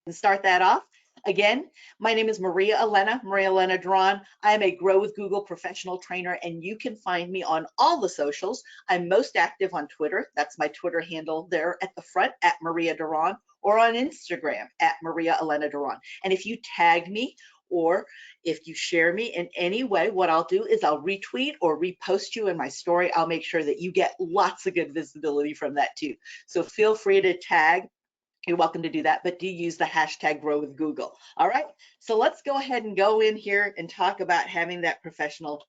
and start that off. Again, my name is Maria Elena Duron. I am a Grow with Google professional trainer, and you can find me on all the socials. I'm most active on Twitter. That's my Twitter handle there at the front, at Maria Duron, or on Instagram at Maria Elena Duron. And if you tag me, or if you share me in any way, what I'll do is I'll retweet or repost you in my story. I'll make sure that you get lots of good visibility from that too. So feel free to tag. You're welcome to do that, but do use the hashtag Grow with Google. All right, so let's go ahead and go in here and talk about having that professional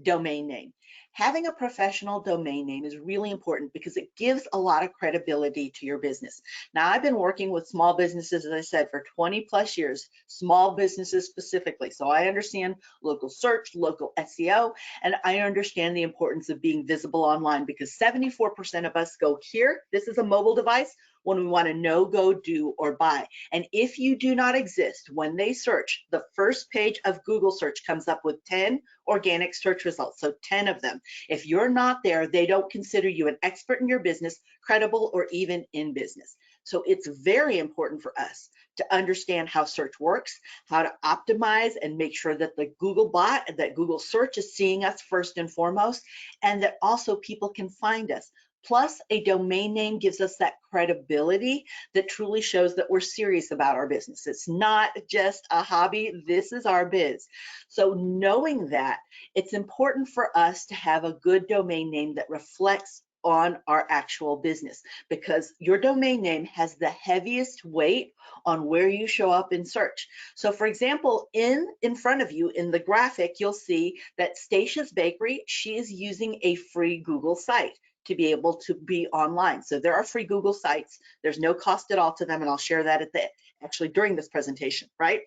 domain name. Having a professional domain name is really important because it gives a lot of credibility to your business. Now, I've been working with small businesses, as I said, for 20 plus years, small businesses specifically. So I understand local search, local SEO, and I understand the importance of being visible online because 74% of us go here. This is a mobile device when we want to know, go, do, or buy. And if you do not exist, when they search, the first page of Google search comes up with 10 organic search results, so 10 of them. If you're not there, they don't consider you an expert in your business, credible, or even in business. So it's very important for us to understand how search works, how to optimize and make sure that the Google bot, that Google search is seeing us first and foremost, and that also people can find us. Plus, a domain name gives us that credibility that truly shows that we're serious about our business. It's not just a hobby, this is our biz. So knowing that, it's important for us to have a good domain name that reflects on our actual business, because your domain name has the heaviest weight on where you show up in search. So for example, in front of you in the graphic, you'll see that Stacia's Bakery, she is using a free Google site to be able to be online. So there are free Google sites. There's no cost at all to them, and I'll share that at the actually during this presentation, right?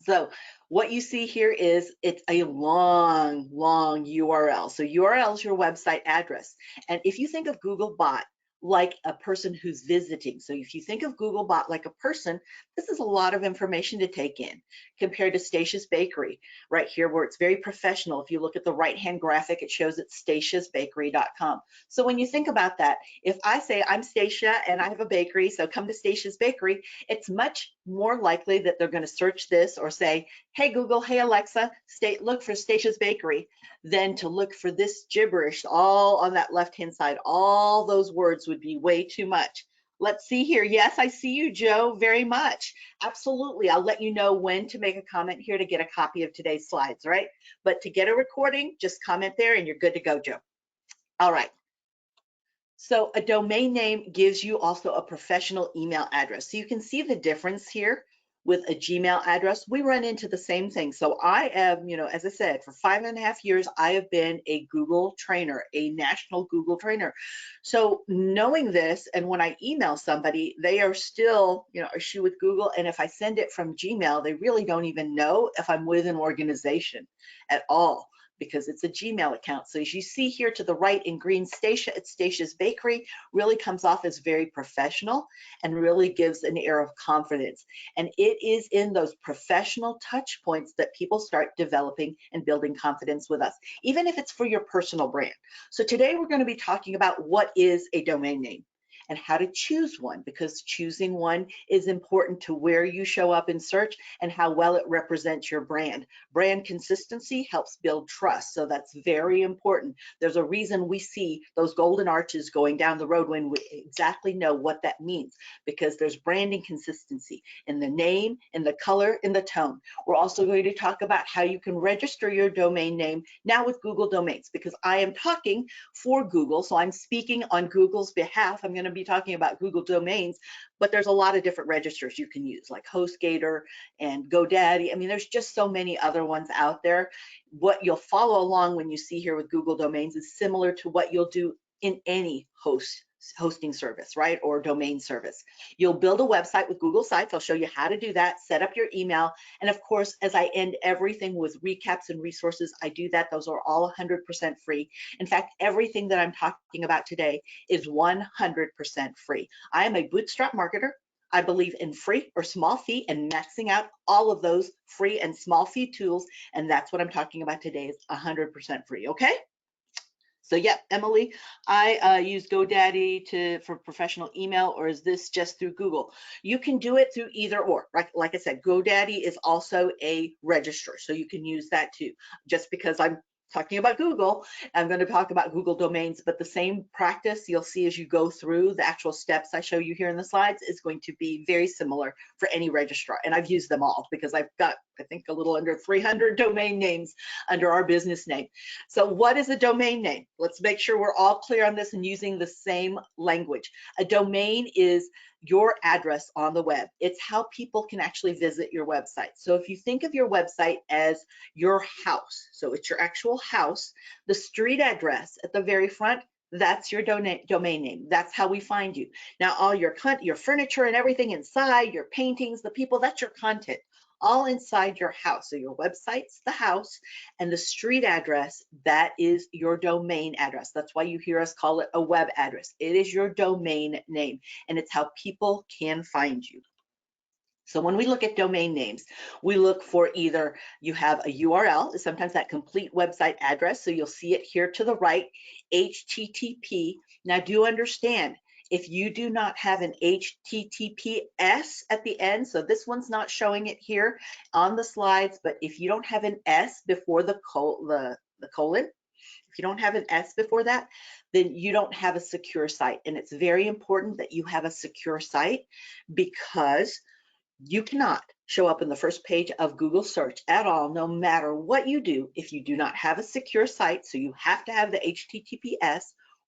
So what you see here is it's a long URL. So URL is your website address. And if you think of Googlebot like a person who's visiting, so if you think of Googlebot like a person, this is a lot of information to take in compared to Stacia's Bakery right here, where it's very professional. If you look at the right-hand graphic, it shows it's staciasbakery.com. So when you think about that, if I say I'm Stacia and I have a bakery, so come to Stacia's Bakery, it's much more likely that they're going to search this or say, hey Google, hey Alexa, look for Stacia's Bakery, than to look for this gibberish all on that left-hand side. All those words would be way too much. Let's see here. Yes, I see you, Joe, very much. Absolutely. I'll let you know when to make a comment here to get a copy of today's slides, right? But to get a recording, just comment there and you're good to go, Joe. All right. So a domain name gives you also a professional email address. So you can see the difference here with a Gmail address. We run into the same thing. So I am, as I said, for 5.5 years, I have been a Google trainer, a national Google trainer. So knowing this, and when I email somebody, they are still, is she with Google? And if I send it from Gmail, they really don't even know if I'm with an organization at all, because it's a Gmail account. So as you see here to the right in green, Stacia at Stacia's Bakery really comes off as very professional and really gives an air of confidence. And it is in those professional touch points that people start developing and building confidence with us, even if it's for your personal brand. So today we're going to be talking about what is a domain name and how to choose one, because choosing one is important to where you show up in search and how well it represents your brand. Brand consistency helps build trust, so that's very important. There's a reason we see those golden arches going down the road when we exactly know what that means, because there's branding consistency in the name, in the color, in the tone. We're also going to talk about how you can register your domain name now with Google Domains, because I am talking for Google, so I'm speaking on Google's behalf. I'm going to be talking about Google Domains, but there's a lot of different registers you can use, like HostGator and GoDaddy. I mean, there's just so many other ones out there. What you'll follow along when you see here with Google Domains is similar to what you'll do in any hosting service, right, or domain service. You'll build a website with Google Sites. I'll show you how to do that, set up your email, and of course, as I end everything with recaps and resources, I do that. Those are all 100% free. In fact, everything that I'm talking about today is 100% free. I am a bootstrap marketer. I believe in free or small fee and maxing out all of those free and small fee tools, and that's what I'm talking about today is 100% free, okay? So yeah, Emily, I use GoDaddy for professional email, or is this just through Google? You can do it through either or. Like I said, GoDaddy is also a registrar, so you can use that too. Just because I'm talking about Google, I'm going to talk about Google domains, but the same practice you'll see as you go through the actual steps I show you here in the slides is going to be very similar for any registrar. And I've used them all because I've got, I think, a little under 300 domain names under our business name. So what is a domain name? Let's make sure we're all clear on this and using the same language. A domain is your address on the web. It's how people can actually visit your website. So if you think of your website as your house, so it's your actual house, the street address at the very front, that's your domain name. That's how we find you. Now, all your furniture and everything inside, your paintings, the people, that's your content, all inside your house. So your website's the house, and the street address, that is your domain address. That's why you hear us call it a web address. It is your domain name, and it's how people can find you. So when we look at domain names, we look for either you have a URL, sometimes that complete website address. So you'll see it here to the right, HTTP. Now do understand, if you do not have an HTTPS at the end, so this one's not showing it here on the slides, but if you don't have an S before the colon, if you don't have an S before that, then you don't have a secure site. And it's very important that you have a secure site, because you cannot show up in the first page of Google search at all, no matter what you do, if you do not have a secure site. So you have to have the HTTPS,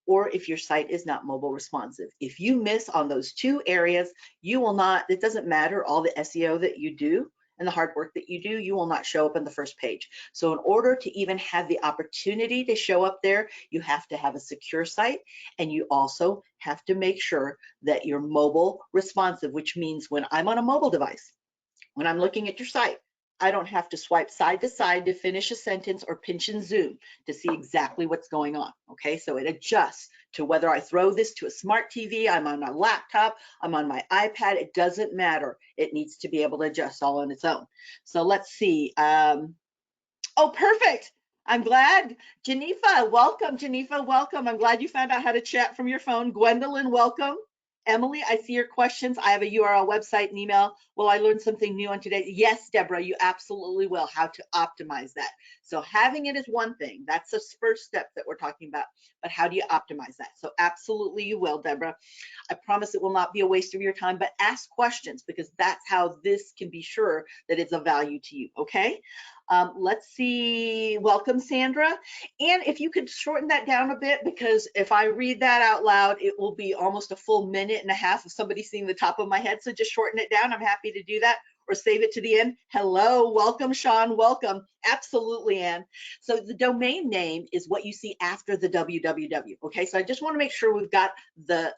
or if your site is not mobile responsive. If you miss on those two areas, you will not, it doesn't matter all the SEO that you do and the hard work that you do, you will not show up in the first page. So in order to even have the opportunity to show up there, you have to have a secure site, and you also have to make sure that you're mobile responsive, which means when I'm on a mobile device, when I'm looking at your site, I don't have to swipe side to side to finish a sentence or pinch and zoom to see exactly what's going on. Okay, so it adjusts to whether I throw this to a smart TV, I'm on my laptop, I'm on my iPad, it doesn't matter. It needs to be able to adjust all on its own. So let's see. Oh, perfect. I'm glad. Janifa, welcome. Janifa, welcome. I'm glad you found out how to chat from your phone. Gwendolyn, welcome. Emily, I see your questions. I have a URL, website, and email. Will I learn something new on today? Yes, Deborah, you absolutely will. How to optimize that. So having it is one thing. That's the first step that we're talking about. But how do you optimize that? So absolutely you will, Deborah. I promise it will not be a waste of your time, but ask questions, because that's how this can be sure that it's of value to you, okay? Let's see, welcome Sandra. And if you could shorten that down a bit, because if I read that out loud, it will be almost a full minute and a half of somebody seeing the top of my head. So just shorten it down. I'm happy to do that, or save it to the end. Hello, welcome Sean, welcome. Absolutely, Ann. So the domain name is what you see after the www. Okay, so I just want to make sure we've got the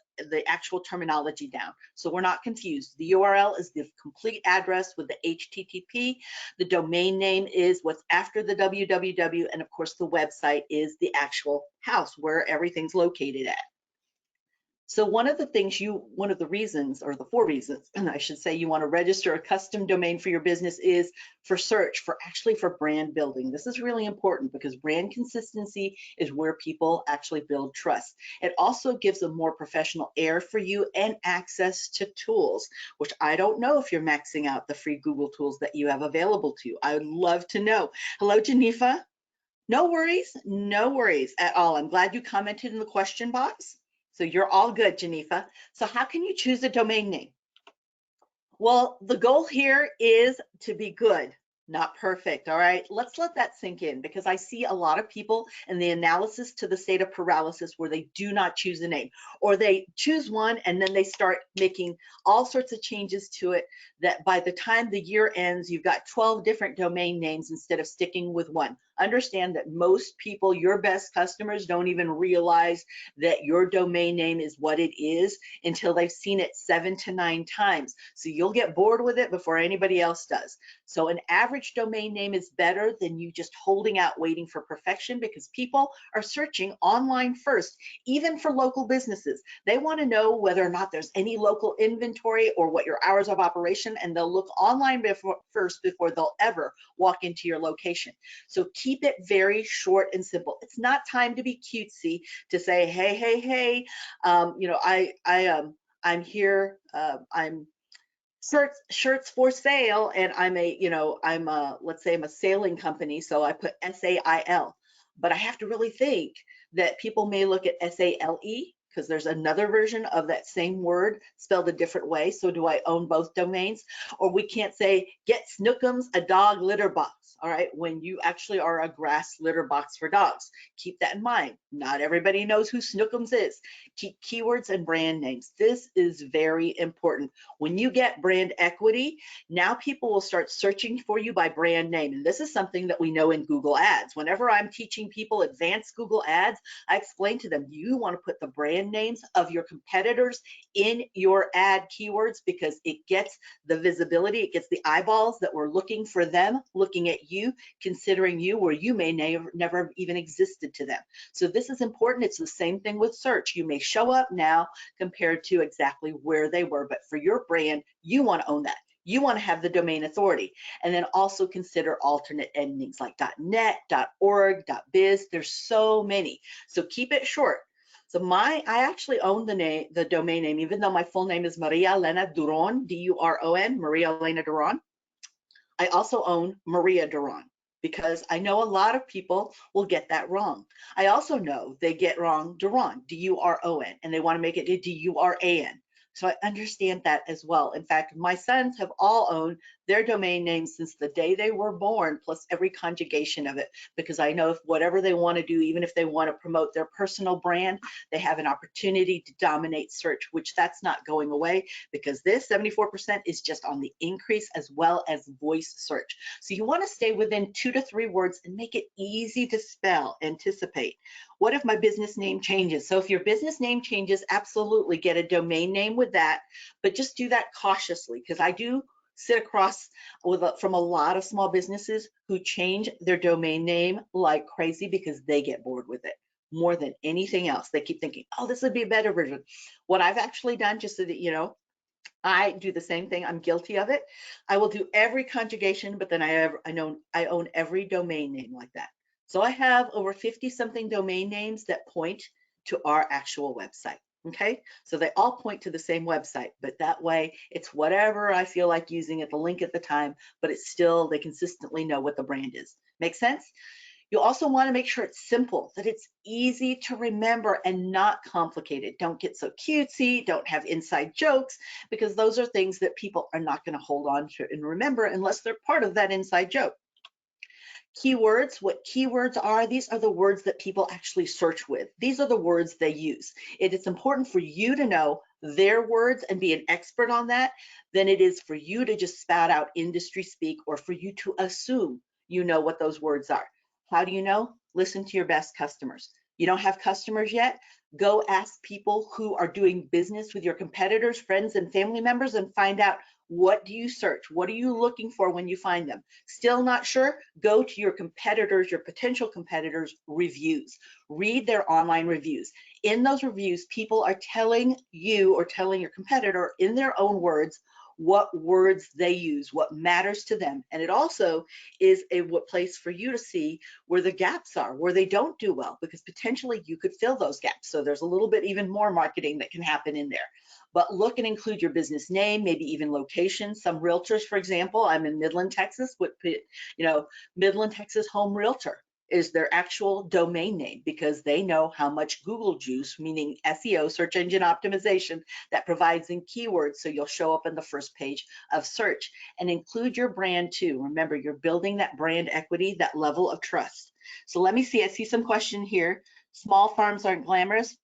actual terminology down, so we're not confused. The URL is the complete address with the HTTP. The domain name is what's after the www, and of course the website is the actual house where everything's located at. So one of the reasons, or the 4 reasons, and I should say, you want to register a custom domain for your business is for search, for brand building. This is really important because brand consistency is where people actually build trust. It also gives a more professional air for you and access to tools, which I don't know if you're maxing out the free Google tools that you have available to you. I would love to know. Hello, Janifa. No worries at all. I'm glad you commented in the question box. So you're all good, Janifa. So how can you choose a domain name? Well, the goal here is to be good, not perfect, all right? Let's let that sink in, because I see a lot of people in the analysis to the state of paralysis where they do not choose a name, or they choose one and then they start making all sorts of changes to it, that by the time the year ends, you've got 12 different domain names instead of sticking with one. Understand that most people, your best customers, don't even realize that your domain name is what it is until they've seen it 7 to 9 times. So you'll get bored with it before anybody else does. So an average domain name is better than you just holding out waiting for perfection, because people are searching online first, even for local businesses. They want to know whether or not there's any local inventory or what your hours of operation, and they'll look online first before they'll ever walk into your location. So keep it very short and simple. It's not time to be cutesy to say, hey, you know, I'm here, I'm shirts for sale, and I'm a, you know, I'm a, let's say I'm a sailing company, so I put SAIL, but I have to really think that people may look at SALE because there's another version of that same word spelled a different way. So do I own both domains? Or we can't say get Snookums a dog litter box, all right, when you actually are a grass litter box for dogs. Keep that in mind. Not everybody knows who Snookums is. Keep keywords and brand names. This is very important. When you get brand equity, now people will start searching for you by brand name. And this is something that we know in Google Ads. Whenever I'm teaching people advanced Google Ads, I explain to them, you want to put the brand names of your competitors in your ad keywords because it gets the visibility, it gets the eyeballs that were looking for them, looking at you, considering you where you may never have even existed to them. So this is important. It's the same thing with search. You may show up now compared to exactly where they were, but for your brand, you want to own that. You want to have the domain authority. And then also consider alternate endings like .net, .org, .biz. There's so many. So keep it short. So I actually own the domain name, even though my full name is Maria Elena Duron, D-U-R-O-N, Maria Elena Duron. I also own Maria Duron because I know a lot of people will get that wrong. I also know they get wrong Duron, D-U-R-O-N, and they want to make it a D-U-R-A-N. So I understand that as well. In fact, my sons have all owned their domain names since the day they were born, plus every conjugation of it, because I know if whatever they want to do, even if they want to promote their personal brand, they have an opportunity to dominate search, which that's not going away because this 74% is just on the increase as well as voice search. So you want to stay within 2 to 3 words and make it easy to spell, anticipate. What if my business name changes? So if your business name changes, absolutely get a domain name with that, but just do that cautiously because I do sit across from a lot of small businesses who change their domain name like crazy because they get bored with it more than anything else. They keep thinking, oh, this would be a better version. What I've actually done, just so that you know, I do the same thing. I'm guilty of it. I will do every conjugation, but then I own every domain name like that. So I have over 50 something domain names that point to our actual website. Okay, so they all point to the same website, but that way it's whatever I feel like using at the link at the time, but it's still, they consistently know what the brand is. Make sense? You also want to make sure it's simple, that it's easy to remember and not complicated. Don't get so cutesy, don't have inside jokes, because those are things that people are not going to hold on to and remember unless they're part of that inside joke. Keywords, what keywords are, these are the words that people actually search with. These are the words they use. It is important for you to know their words and be an expert on that than it is for you to just spout out industry speak or for you to assume you know what those words are. How do you know? Listen to your best customers. You don't have customers yet? Go ask people who are doing business with your competitors, friends, and family members and find out, what do you search? What are you looking for when you find them? Still not sure? Go to your competitors, your potential competitors' reviews. Read their online reviews. In those reviews, people are telling you or telling your competitor in their own words what words they use, what matters to them. And it also is a place for you to see where the gaps are, where they don't do well, because potentially you could fill those gaps. So there's a little bit even more marketing that can happen in there. But look and include your business name, maybe even location. Some realtors, for example, I'm in Midland, Texas, would put, you know, Midland, Texas Home Realtor is their actual domain name because they know how much Google juice, meaning SEO, search engine optimization, that provides in keywords so you'll show up in the first page of search. And include your brand too. Remember, you're building that brand equity, that level of trust. So let me see, I see some question here. Small farms aren't glamorous,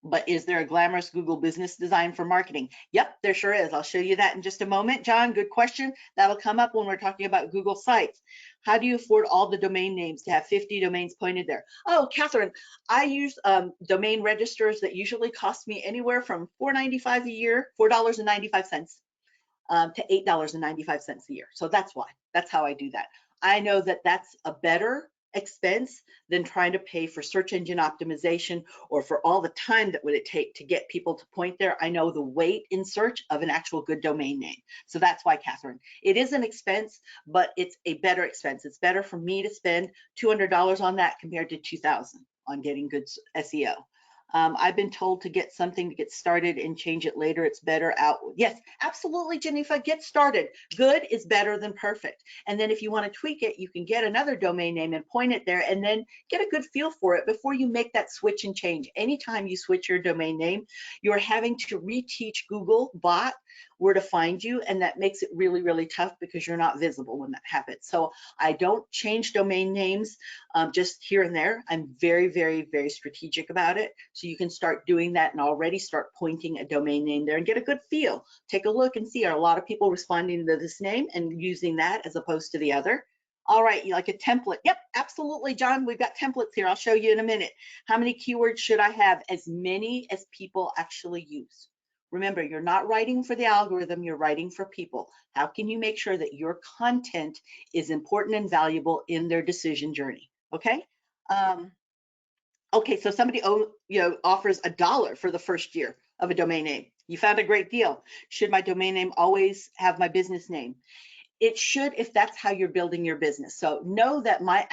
but is there a glamorous Google business design for marketing? Yep, there sure is. I'll show you that in just a moment. John, good question. That'll come up when we're talking about Google Sites. How do you afford all the domain names to have 50 domains pointed there? Oh, Catherine, I use domain registers that usually cost me anywhere from $4.95 a year, $4.95 to $8.95 a year. So that's why. That's how I do that. I know that that's a better expense than trying to pay for search engine optimization or for all the time that would it take to get people to point there. I know the weight in search of an actual good domain name. So that's why, Catherine, it is an expense, but it's a better expense. It's better for me to spend $200 on that compared to $2,000 on getting good SEO. I've been told to get something to get started and change it later. It's better out. Yes, absolutely, Jennifer. Get started. Good is better than perfect. And then if you want to tweak it, you can get another domain name and point it there and then get a good feel for it before you make that switch and change. Anytime you switch your domain name, you're having to reteach Google bot where to find you. And that makes it really, really tough because you're not visible when that happens. So I don't change domain names just here and there. I'm very, very, very strategic about it. So you can start doing that and already start pointing a domain name there and get a good feel. Take a look and see, are a lot of people responding to this name and using that as opposed to the other? All right, you like a template? Yep, absolutely, John. We've got templates here. I'll show you in a minute. How many keywords should I have? As many as people actually use. Remember, you're not writing for the algorithm, you're writing for people. How can you make sure that your content is important and valuable in their decision journey? Okay. Okay, so somebody offers $1 for the first year of a domain name. You found a great deal. Should my domain name always have my business name? It should, if that's how you're building your business. So know that my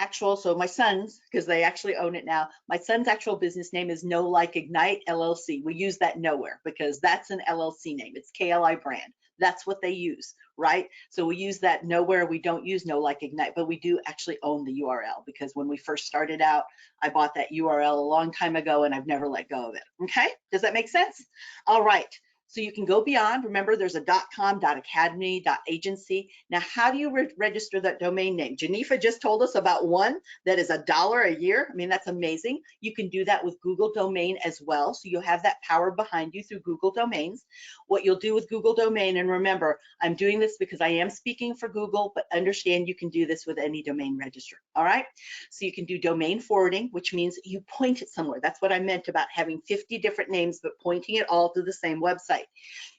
son's, because they actually own it now, my son's actual business name is Know Like Ignite LLC. We use that nowhere because that's an LLC name. It's KLI brand. That's what they use, right? So we use that nowhere. We don't use Know Like Ignite, but we do actually own the URL because when we first started out, I bought that URL a long time ago and I've never let go of it. Okay, does that make sense? All right. So you can go beyond. Remember, there's a .com, .academy, .agency. Now, how do you register that domain name? Jennifer just told us about one that is $1 a year. I mean, that's amazing. You can do that with Google Domain as well. So you'll have that power behind you through Google Domains. What you'll do with Google Domain, and remember, I'm doing this because I am speaking for Google, but understand you can do this with any domain register. All right. So you can do domain forwarding, which means you point it somewhere. That's what I meant about having 50 different names, but pointing it all to the same website.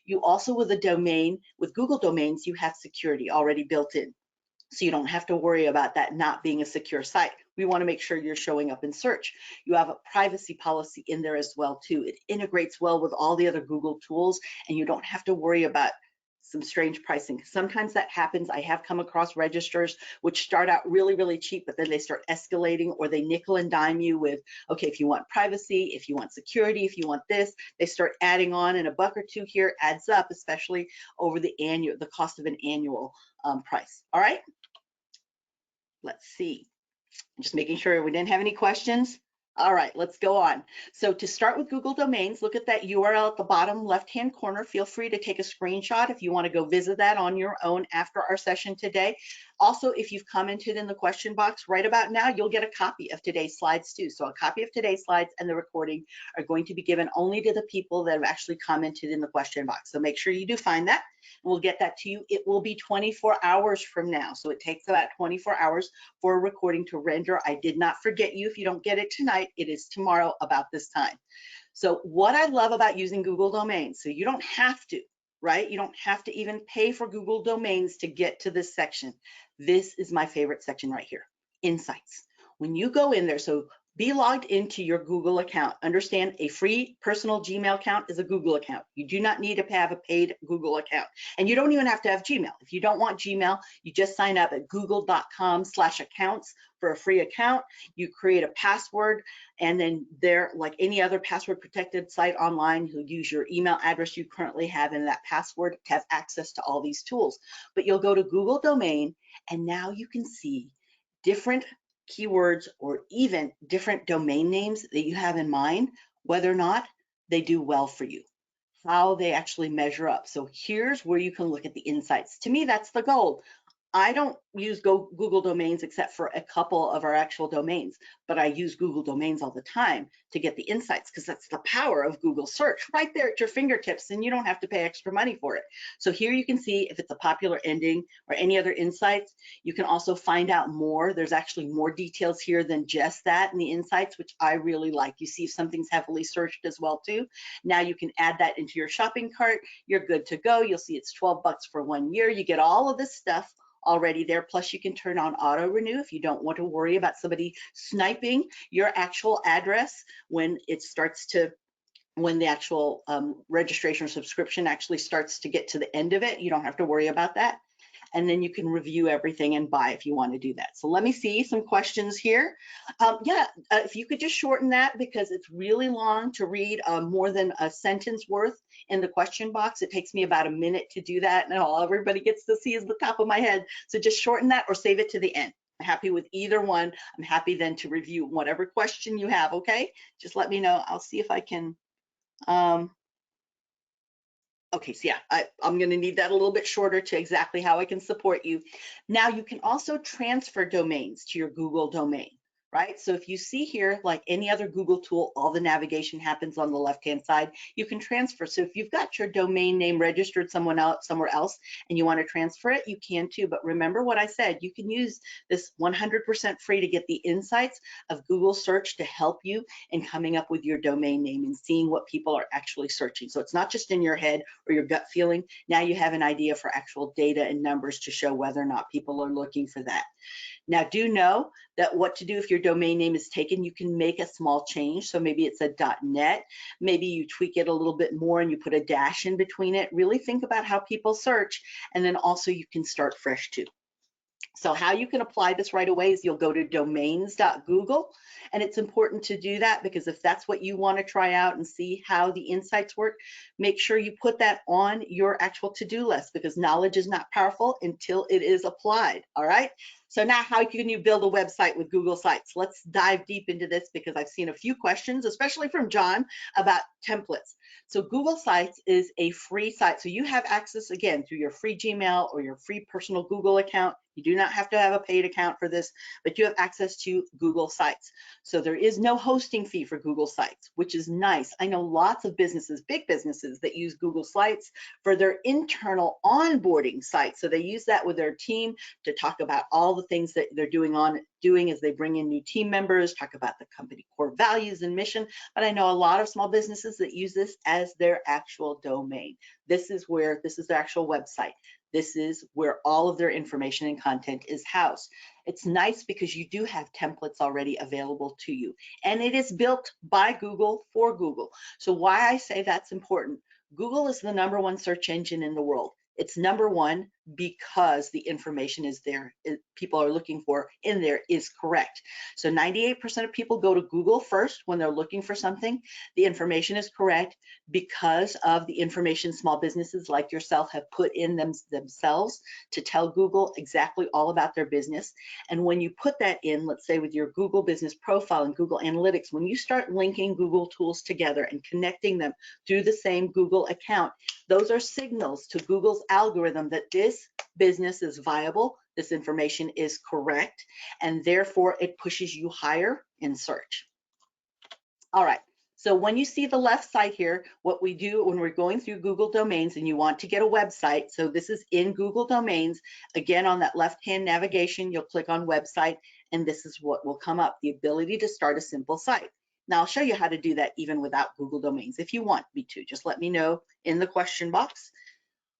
You also, with a domain, with Google Domains, you have security already built in. So you don't have to worry about that not being a secure site. We want to make sure you're showing up in search. You have a privacy policy in there as well too. It integrates well with all the other Google tools and you don't have to worry about some strange pricing. Sometimes that happens. I have come across registers which start out really, really cheap, but then they start escalating or they nickel and dime you with, okay, if you want privacy, if you want security, if you want this, they start adding on, and $1 or $2 here adds up, especially over the cost of an annual price. All right. Let's see. Just making sure we didn't have any questions. All right, let's go on. So to start with Google Domains, look at that URL at the bottom left-hand corner. Feel free to take a screenshot if you want to go visit that on your own after our session today. Also, if you've commented in the question box right about now, you'll get a copy of today's slides too. So a copy of today's slides and the recording are going to be given only to the people that have actually commented in the question box. So make sure you do find that. We'll get that to you. It will be 24 hours from now. So it takes about 24 hours for a recording to render. I did not forget you. If you don't get it tonight, it is tomorrow about this time. So what I love about using Google Domains, so you don't have to, right? You don't have to even pay for Google Domains to get to this section. This is my favorite section right here, Insights. When you go in there, so be logged into your Google account. Understand, a free personal Gmail account is a Google account. You do not need to have a paid Google account. And you don't even have to have Gmail. If you don't want Gmail, you just sign up at google.com/accounts for a free account. You create a password, and then there, like any other password protected site online, you'll use your email address you currently have in that password to have access to all these tools. But you'll go to Google Domain, and now you can see different keywords or even different domain names that you have in mind, whether or not they do well for you, how they actually measure up. So here's where you can look at the insights. To me, that's the goal. I don't use Google Domains except for a couple of our actual domains, but I use Google Domains all the time to get the insights because that's the power of Google search right there at your fingertips, and you don't have to pay extra money for it. So here you can see if it's a popular ending or any other insights. You can also find out more. There's actually more details here than just that in the insights, which I really like. You see if something's heavily searched as well too. Now you can add that into your shopping cart. You're good to go. You'll see it's $12 for 1 year. You get all of this stuff already there. Plus you can turn on auto renew if you don't want to worry about somebody sniping your actual address when it starts to, when the actual registration or subscription actually starts to get to the end of it. You don't have to worry about that. And then you can review everything and buy if you want to do that. So let me see some questions here. If you could just shorten that, because it's really long to read more than a sentence worth in the question box. It takes me about a minute to do that, and all everybody gets to see is the top of my head. So just shorten that or save it to the end. I'm happy with either one. I'm happy then to review whatever question you have, okay? Just let me know. I'll see if I can. Okay, so yeah, I'm going to need that a little bit shorter to exactly how I can support you. Now you can also transfer domains to your Google domain, right? So if you see here, like any other Google tool, all the navigation happens on the left-hand side. You can transfer. So if you've got your domain name registered somewhere else and you want to transfer it, you can too. But remember what I said, you can use this 100% free to get the insights of Google search to help you in coming up with your domain name and seeing what people are actually searching. So it's not just in your head or your gut feeling. Now you have an idea for actual data and numbers to show whether or not people are looking for that. Now, do know that what to do if your domain name is taken, you can make a small change. So maybe it's a .net, maybe you tweak it a little bit more and you put a dash in between it. Really think about how people search, and then also you can start fresh too. So how you can apply this right away is you'll go to domains.google, and it's important to do that because if that's what you want to try out and see how the insights work, make sure you put that on your actual to-do list, because knowledge is not powerful until it is applied. All right. So now how can you build a website with Google Sites? Let's dive deep into this because I've seen a few questions, especially from John, about templates. So Google Sites is a free site. So you have access, again, through your free Gmail or your free personal Google account. You do not have to have a paid account for this, but you have access to Google Sites. So there is no hosting fee for Google Sites, which is nice. I know lots of businesses, big businesses, that use Google Sites for their internal onboarding sites. So they use that with their team to talk about all the things that they're doing as they bring in new team members, talk about the company core values and mission. But I know a lot of small businesses that use this as their actual domain. This is their actual website. This is where all of their information and content is housed. It's nice because you do have templates already available to you, and it is built by Google for Google. So why I say that's important, Google is the #1 search engine in the world. It's #1 because the information is there, people are looking for in there is correct. So 98% of people go to Google first when they're looking for something. The information is correct because of the information small businesses like yourself have put in themselves to tell Google exactly all about their business. And when you put that in, let's say with your Google business profile and Google Analytics, when you start linking Google tools together and connecting them through the same Google account, those are signals to Google's algorithm that this business is viable, this information is correct, and therefore it pushes you higher in search. All right, so when you see the left side here, what we do when we're going through Google Domains and you want to get a website, so this is in Google Domains, again on that left-hand navigation, you'll click on website, and this is what will come up, the ability to start a simple site. Now I'll show you how to do that even without Google Domains. If you want me to, just let me know in the question box.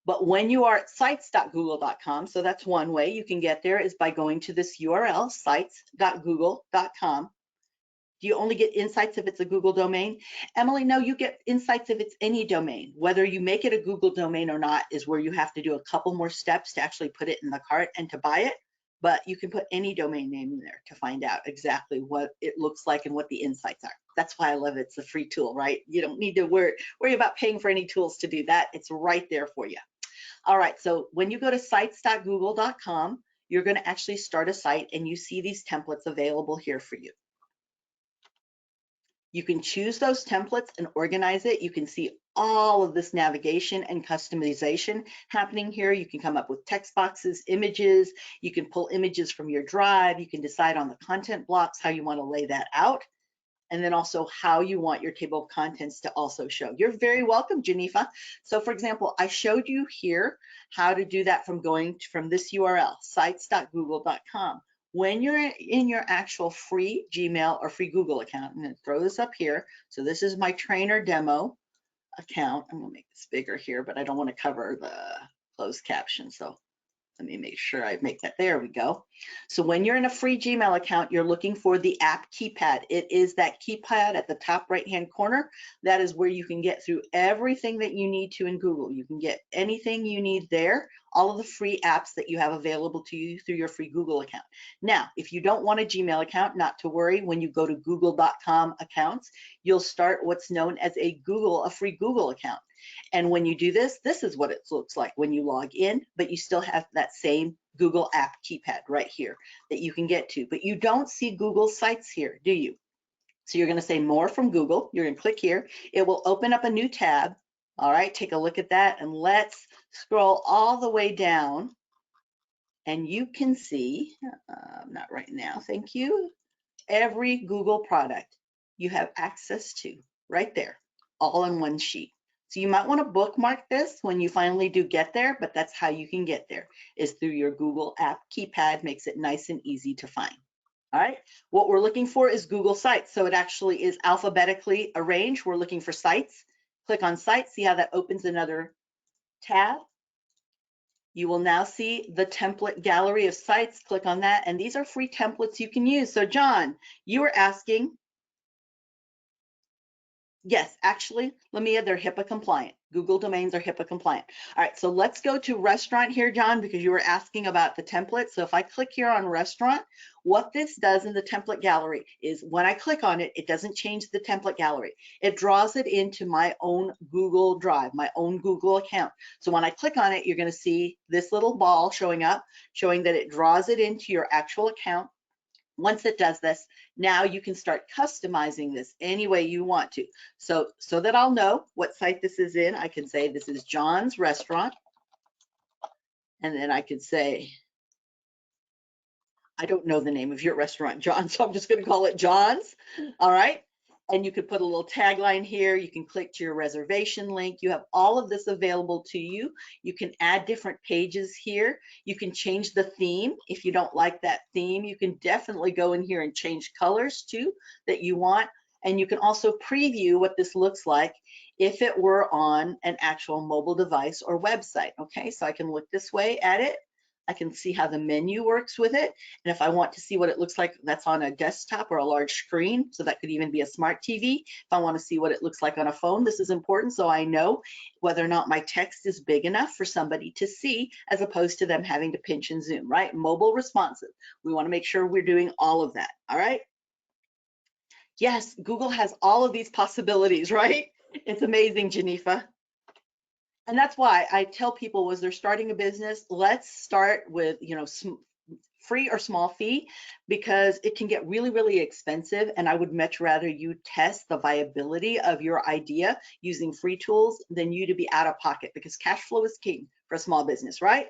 But when you are at sites.google.com, so that's one way you can get there is by going to this URL, sites.google.com. Do you only get insights if it's a Google domain? Emily, no, you get insights if it's any domain. Whether you make it a Google domain or not is where you have to do a couple more steps to actually put it in the cart and to buy it. But you can put any domain name in there to find out exactly what it looks like and what the insights are. That's why I love it. It's a free tool, right? You don't need to worry about paying for any tools to do that. It's right there for you. All right, so when you go to sites.google.com, you're going to actually start a site and you see these templates available here for you. You can choose those templates and organize it. You can see all of this navigation and customization happening here. You can come up with text boxes, images. You can pull images from your drive. You can decide on the content blocks, how you want to lay that out, and then also how you want your table of contents to also show. You're very welcome, Janifa. So for example, I showed you here how to do that from this URL, sites.google.com. When you're in your actual free Gmail or free Google account, I'm going to throw this up here. So this is my trainer demo account. I'm going to make this bigger here, but I don't want to cover the closed caption. So Let me make sure I make that. There we go. So when you're in a free Gmail account, you're looking for the app keypad. It is that keypad at the top right-hand corner. That is where you can get through everything that you need to in Google. You can get anything you need there, all of the free apps that you have available to you through your free Google account. Now, if you don't want a Gmail account, not to worry. When you go to google.com accounts, you'll start what's known as a free Google account. And when you do this, this is what it looks like when you log in, but you still have that same Google app keypad right here that you can get to. But you don't see Google Sites here, do you? So you're going to say more from Google. You're going to click here. It will open up a new tab. All right, take a look at that, and let's scroll all the way down. And you can see, not right now, thank you, every Google product you have access to right there, all in one sheet. So you might want to bookmark this when you finally do get there, but that's how you can get there, is through your Google app keypad. Makes it nice and easy to find. All right, what we're looking for is Google Sites. So it actually is alphabetically arranged. We're looking for sites. Click on sites, see how that opens another tab. You will now see the template gallery of sites. Click on that, and these are free templates you can use. So John, you were asking, yes, actually, let me add, they're HIPAA compliant. Google domains are HIPAA compliant. All right, so let's go to restaurant here, John, because you were asking about the template. So if I click here on restaurant, what this does in the template gallery is when I click on it, it doesn't change the template gallery. It draws it into my own Google Drive, my own Google account. So when I click on it, you're going to see this little ball showing up, showing that it draws it into your actual account. Once it does this, now you can start customizing this any way you want to. So that I'll know what site this is in, I can say this is John's Restaurant. And then I could say, I don't know the name of your restaurant, John, so I'm just going to call it John's. All right. And you could put a little tagline here. You can click to your reservation link. You have all of this available to you. You can add different pages here. You can change the theme. If you don't like that theme, you can definitely go in here and change colors too that you want. And you can also preview what this looks like if it were on an actual mobile device or website. Okay, so I can look this way at it. I can see how the menu works with it. And if I want to see what it looks like, that's on a desktop or a large screen. So that could even be a smart TV. If I want to see what it looks like on a phone, this is important. So I know whether or not my text is big enough for somebody to see, as opposed to them having to pinch and zoom, right? Mobile responsive. We want to make sure we're doing all of that. All right. Yes, Google has all of these possibilities, right? It's amazing, Janifa. And that's why I tell people, as they're starting a business, let's start with, free or small fee, because it can get really, really expensive. And I would much rather you test the viability of your idea using free tools than you to be out of pocket, because cash flow is king for a small business, right?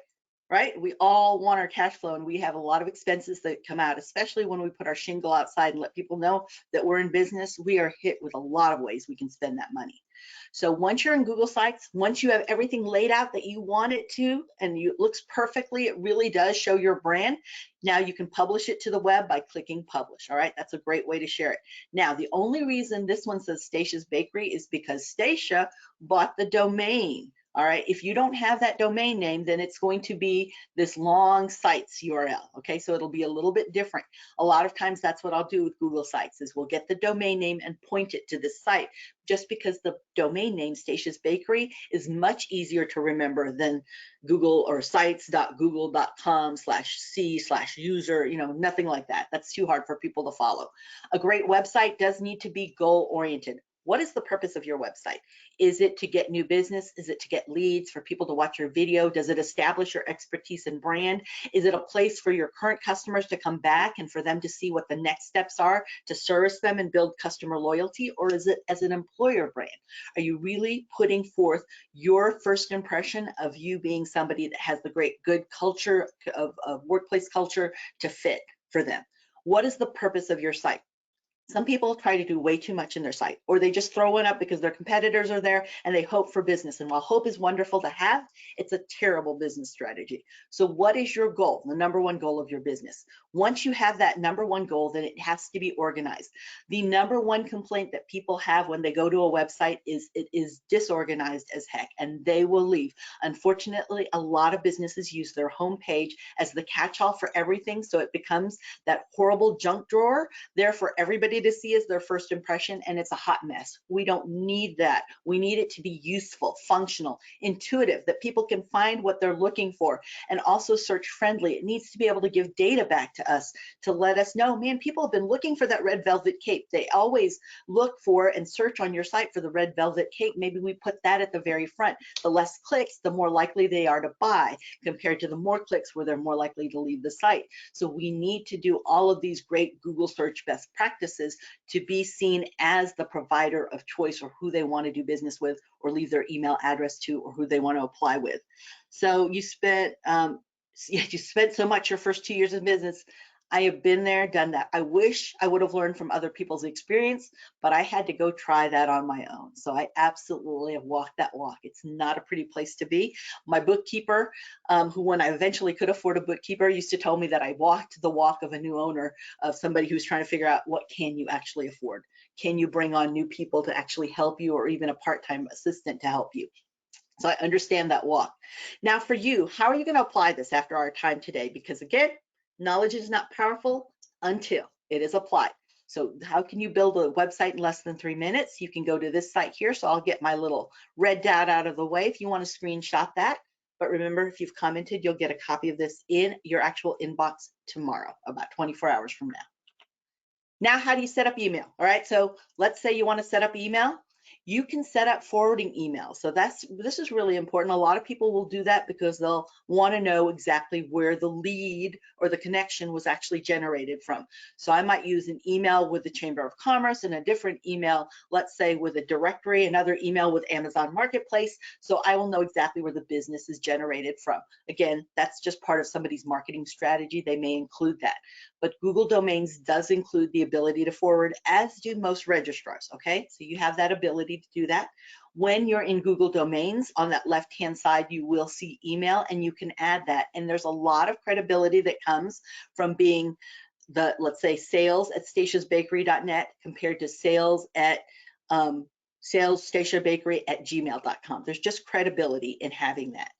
Right? We all want our cash flow, and we have a lot of expenses that come out, especially when we put our shingle outside and let people know that we're in business. We are hit with a lot of ways we can spend that money. So once you're in Google Sites, once you have everything laid out that you want it to, and it looks perfectly, it really does show your brand. Now you can publish it to the web by clicking publish. All right, that's a great way to share it. Now, the only reason this one says Stacia's Bakery is because Stacia bought the domain. All right, if you don't have that domain name, then it's going to be this long sites URL. Okay, so it'll be a little bit different. A lot of times that's what I'll do with Google Sites, is we'll get the domain name and point it to this site, just because the domain name Stacia's Bakery is much easier to remember than Google or sites.google.com/c/user, nothing like that. That's too hard for people to follow. A great website does need to be goal oriented. What is the purpose of your website? Is it to get new business? Is it to get leads, for people to watch your video? Does it establish your expertise and brand? Is it a place for your current customers to come back and for them to see what the next steps are to service them and build customer loyalty? Or is it as an employer brand? Are you really putting forth your first impression of you being somebody that has the good culture of workplace culture to fit for them? What is the purpose of your site? Some people try to do way too much in their site, or they just throw one up because their competitors are there and they hope for business. And while hope is wonderful to have, it's a terrible business strategy. So what is your goal, the number one goal of your business? Once you have that number one goal, then it has to be organized. The number one complaint that people have when they go to a website is it is disorganized as heck, and they will leave. Unfortunately, a lot of businesses use their homepage as the catch-all for everything, so it becomes that horrible junk drawer there for everybody to see as their first impression, and it's a hot mess. We don't need that. We need it to be useful, functional, intuitive, that people can find what they're looking for, and also search friendly. It needs to be able to give data back to us to let us know, man, people have been looking for that red velvet cape. They always look for and search on your site for the red velvet cape. Maybe we put that at the very front. The less clicks, the more likely they are to buy, compared to the more clicks where they're more likely to leave the site. So we need to do all of these great Google search best practices to be seen as the provider of choice, or who they want to do business with, or leave their email address to, or who they want to apply with. So you spent so much your first 2 years of business. I have been there, done that. I wish I would have learned from other people's experience, but I had to go try that on my own. So I absolutely have walked that walk. It's not a pretty place to be. My bookkeeper, who when I eventually could afford a bookkeeper, used to tell me that I walked the walk of a new owner, of somebody who's trying to figure out what can you actually afford. Can you bring on new people to actually help you, or even a part-time assistant to help you? So I understand that walk. Now for you, how are you going to apply this after our time today? Because again, knowledge is not powerful until it is applied. So how can you build a website in less than 3 minutes? You can go to this site here. So I'll get my little red dot out of the way if you want to screenshot that. But remember, if you've commented, you'll get a copy of this in your actual inbox tomorrow, about 24 hours from now. Now, how do you set up email? All right, so let's say you want to set up email. You can set up forwarding email. So this is really important. A lot of people will do that because they'll want to know exactly where the lead or the connection was actually generated from. So I might use an email with the Chamber of Commerce and a different email, let's say with a directory, another email with Amazon Marketplace. So I will know exactly where the business is generated from. Again, that's just part of somebody's marketing strategy. They may include that. But Google Domains does include the ability to forward, as do most registrars, okay? So you have that ability to do that. When you're in Google Domains, on that left-hand side, you will see email, and you can add that. And there's a lot of credibility that comes from being the, let's say, sales at statiasbakery.net compared to sales at salesstatiabakery@gmail.com. There's just credibility in having that.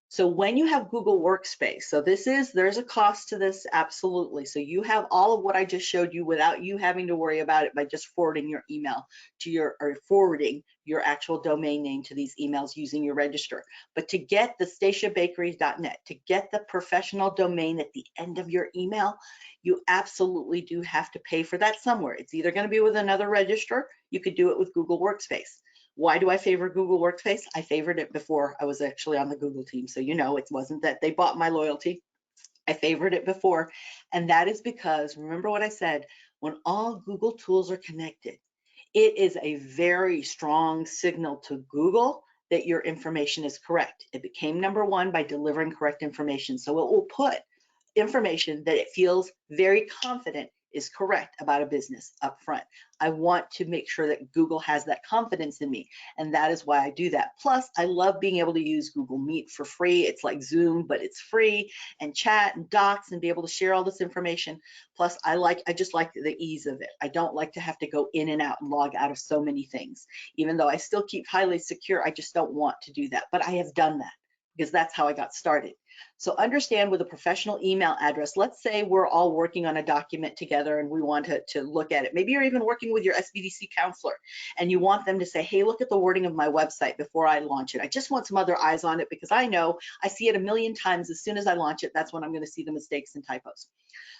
So when you have Google Workspace, so there's a cost to this, absolutely. So you have all of what I just showed you without you having to worry about it by just forwarding your email to or forwarding your actual domain name to these emails using your register. But to get the statiabakery.net, to get the professional domain at the end of your email, you absolutely do have to pay for that somewhere. It's either going to be with another registrar, you could do it with Google Workspace. Why do I favor Google Workspace? I favored it before I was actually on the Google team. So, you know, it wasn't that they bought my loyalty. I favored it before. And that is because, remember what I said, when all Google tools are connected, it is a very strong signal to Google that your information is correct. It became number one by delivering correct information. So it will put information that it feels very confident is correct about a business up front. I want to make sure that Google has that confidence in me, and that is why I do that. Plus, I love being able to use Google Meet for free. It's like Zoom, but it's free, and chat and docs and be able to share all this information. Plus, I just like the ease of it. I don't like to have to go in and out and log out of so many things. Even though I still keep highly secure, I just don't want to do that. But I have done that because that's how I got started. So understand, with a professional email address, let's say we're all working on a document together and we want to look at it. Maybe you're even working with your SBDC counselor and you want them to say, hey, look at the wording of my website before I launch it. I just want some other eyes on it because I know I see it a million times. As soon as I launch it, that's when I'm going to see the mistakes and typos.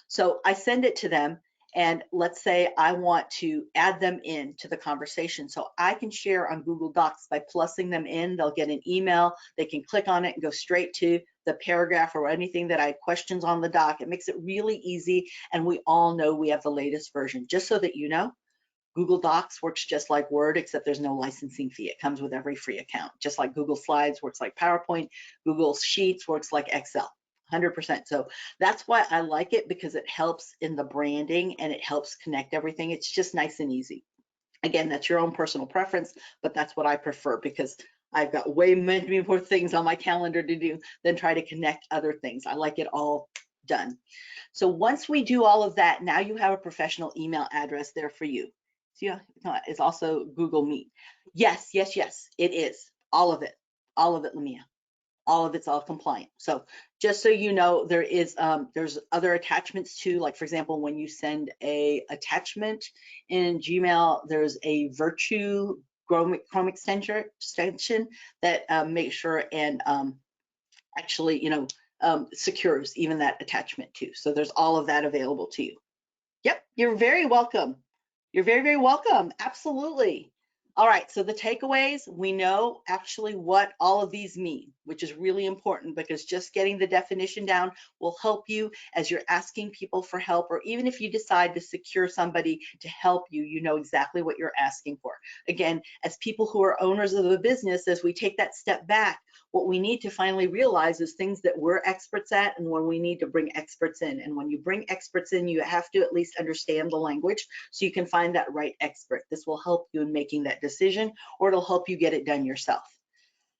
So I send it to them. And let's say I want to add them in to the conversation. So I can share on Google Docs by plussing them in. They'll get an email. They can click on it and go straight to the paragraph or anything that I had questions on the doc. It makes it really easy. And we all know we have the latest version. Just so that you know, Google Docs works just like Word, except there's no licensing fee. It comes with every free account. Just like Google Slides works like PowerPoint, Google Sheets works like Excel. 100%. So that's why I like it, because it helps in the branding and it helps connect everything. It's just nice and easy. Again, that's your own personal preference, but that's what I prefer, because I've got way many more things on my calendar to do than try to connect other things. I like it all done. So once we do all of that, now you have a professional email address there for you. So yeah, it's also Google Meet. Yes, yes, yes, it is. All of it, Lamia. All of it's all compliant. So just so you know, there's other attachments too. Like for example, when you send a attachment in Gmail, there's a Virtue Chrome extension that makes sure and actually, secures even that attachment too. So there's all of that available to you. Yep, you're very welcome. You're very, very welcome. Absolutely. All right, so the takeaways, we know actually what all of these mean, which is really important, because just getting the definition down will help you as you're asking people for help, or even if you decide to secure somebody to help you, you know exactly what you're asking for. Again, as people who are owners of a business, as we take that step back, what we need to finally realize is things that we're experts at and when we need to bring experts in. And when you bring experts in, you have to at least understand the language so you can find that right expert. This will help you in making that decision, or it'll help you get it done yourself.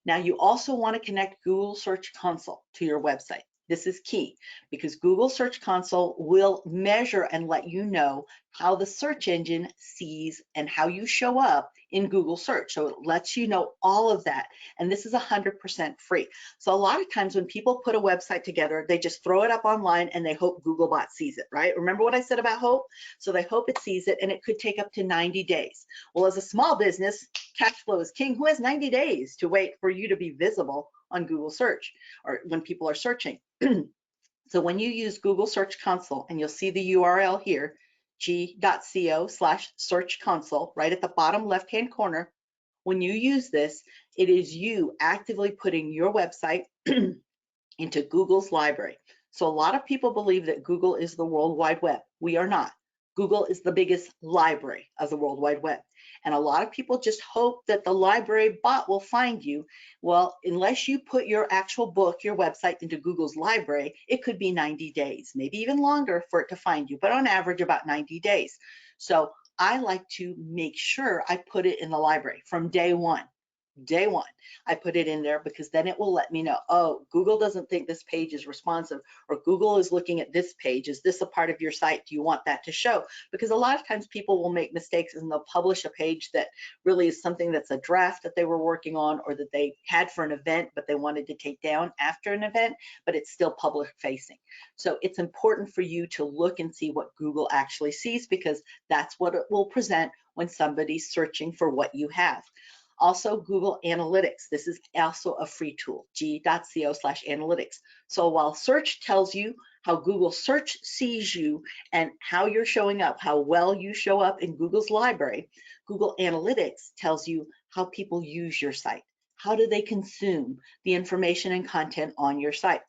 Now, you also want to connect Google Search Console to your website. This is key, because Google Search Console will measure and let you know how the search engine sees and how you show up in Google search. So it lets you know all of that. And this is 100% free. So a lot of times when people put a website together, they just throw it up online and they hope Googlebot sees it, right? Remember what I said about hope? So they hope it sees it, and it could take up to 90 days. Well, as a small business, cash flow is king. Who has 90 days to wait for you to be visible on Google search or when people are searching? So when you use Google Search Console, and you'll see the URL here, g.co/search console, right at the bottom left-hand corner. When you use this, it is you actively putting your website into Google's library. So a lot of people believe that Google is the World Wide Web. We are not. Google is the biggest library of the World Wide Web. And a lot of people just hope that the library bot will find you. Well, unless you put your actual book, your website into Google's library, it could be 90 days, maybe even longer for it to find you, but on average about 90 days. So I like to make sure I put it in the library from day one. Day one, I put it in there, because then it will let me know, oh, Google doesn't think this page is responsive, or Google is looking at this page. Is this a part of your site? Do you want that to show? Because a lot of times people will make mistakes and they'll publish a page that really is something that's a draft that they were working on, or that they had for an event, but they wanted to take down after an event, but it's still public facing. So it's important for you to look and see what Google actually sees, because that's what it will present when somebody's searching for what you have. Also, Google Analytics. This is also a free tool, g.co/analytics. So while search tells you how Google search sees you and how you're showing up, how well you show up in Google's library, Google Analytics tells you how people use your site. How do they consume the information and content on your site?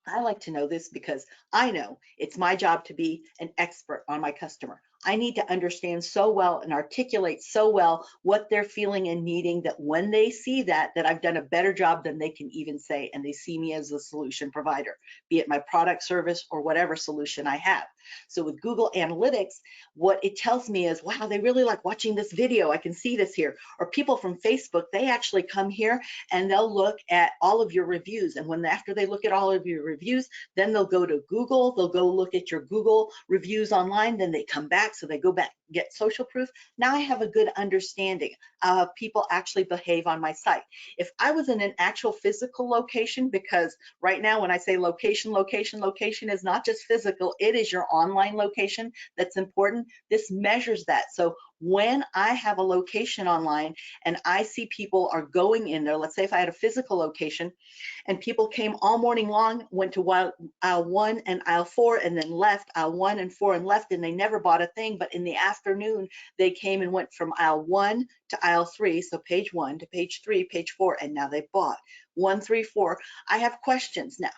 I like to know this because I know it's my job to be an expert on my customer. I need to understand so well and articulate so well what they're feeling and needing, that when they see that I've done a better job than they can even say, and they see me as a solution provider, be it my product, service, or whatever solution I have. So with Google Analytics, what it tells me is, wow, they really like watching this video. I can see this here. Or people from Facebook, they actually come here and they'll look at all of your reviews. And after they look at all of your reviews, then they'll go to Google, they'll go look at your Google reviews online, then they come back, so they go back, get social proof. Now I have a good understanding of how people actually behave on my site. If I was in an actual physical location, because right now when I say location is not just physical, it is your online location that's important. This measures that. So when I have a location online and I see people are going in there, let's say if I had a physical location and people came all morning long, went to aisle 1 and aisle 4 and then left aisle 1 and 4 and left, and they never bought a thing, but in the afternoon they came and went from aisle 1 to aisle 3, so page 1 to page 3, page 4, and now they bought 1, 3, 4. I have questions now.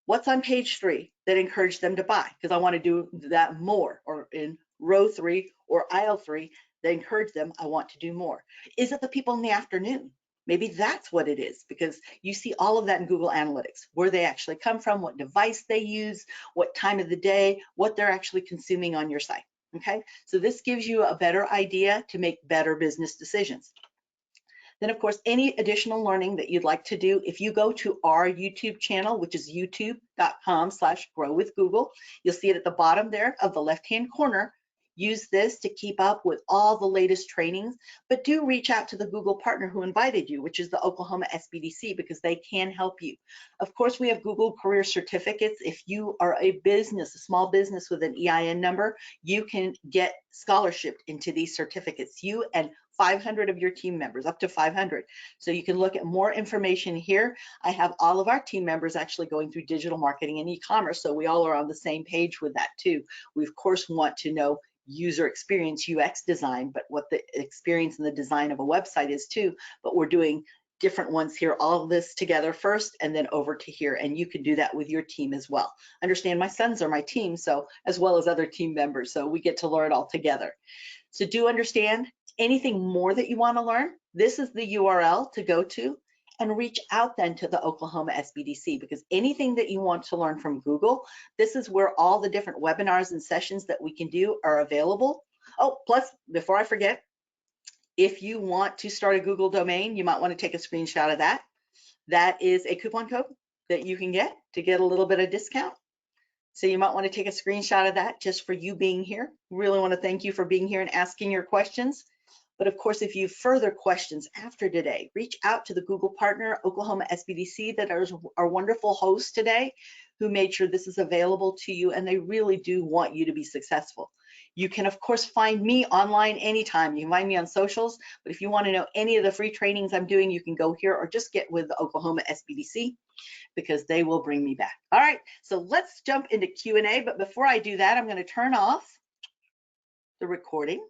What's on page 3 that encouraged them to buy? Because I want to do that more. Or in row 3 or aisle 3 that encourage them, I want to do more. Is it the people in the afternoon? Maybe that's what it is, because you see all of that in Google Analytics, where they actually come from, what device they use, what time of the day, what they're actually consuming on your site. Okay, so this gives you a better idea to make better business decisions. Then, of course, any additional learning that you'd like to do, if you go to our YouTube channel, which is youtube.com/growwithgoogle, you'll see it at the bottom there of the left-hand corner. Use this to keep up with all the latest trainings, but do reach out to the Google partner who invited you, which is the Oklahoma SBDC, because they can help you. Of course, we have Google Career Certificates. If you are a business, a small business with an EIN number, you can get scholarship into these certificates, you and 500 of your team members, up to 500. So you can look at more information here. I have all of our team members actually going through digital marketing and e-commerce, so we all are on the same page with that too. We, of course, want to know user experience, UX design, but what the experience and the design of a website is too. But we're doing different ones here, all of this together first and then over to here, and you can do that with your team as well. Understand, my sons are my team, so as well as other team members, so we get to learn all together. So do understand, anything more that you want to learn, this is the URL to go to, and reach out then to the Oklahoma SBDC, because anything that you want to learn from Google, this is where all the different webinars and sessions that we can do are available. Oh, plus, before I forget, if you want to start a Google domain, you might want to take a screenshot of that. That is a coupon code that you can get to get a little bit of discount. So you might want to take a screenshot of that just for you being here. Really want to thank you for being here and asking your questions. But of course, if you have further questions after today, reach out to the Google partner, Oklahoma SBDC, that are our wonderful hosts today, who made sure this is available to you, and they really do want you to be successful. You can, of course, find me online anytime. You can find me on socials, but if you want to know any of the free trainings I'm doing, you can go here or just get with the Oklahoma SBDC, because they will bring me back. All right, so let's jump into Q&A, but before I do that, I'm going to turn off the recording.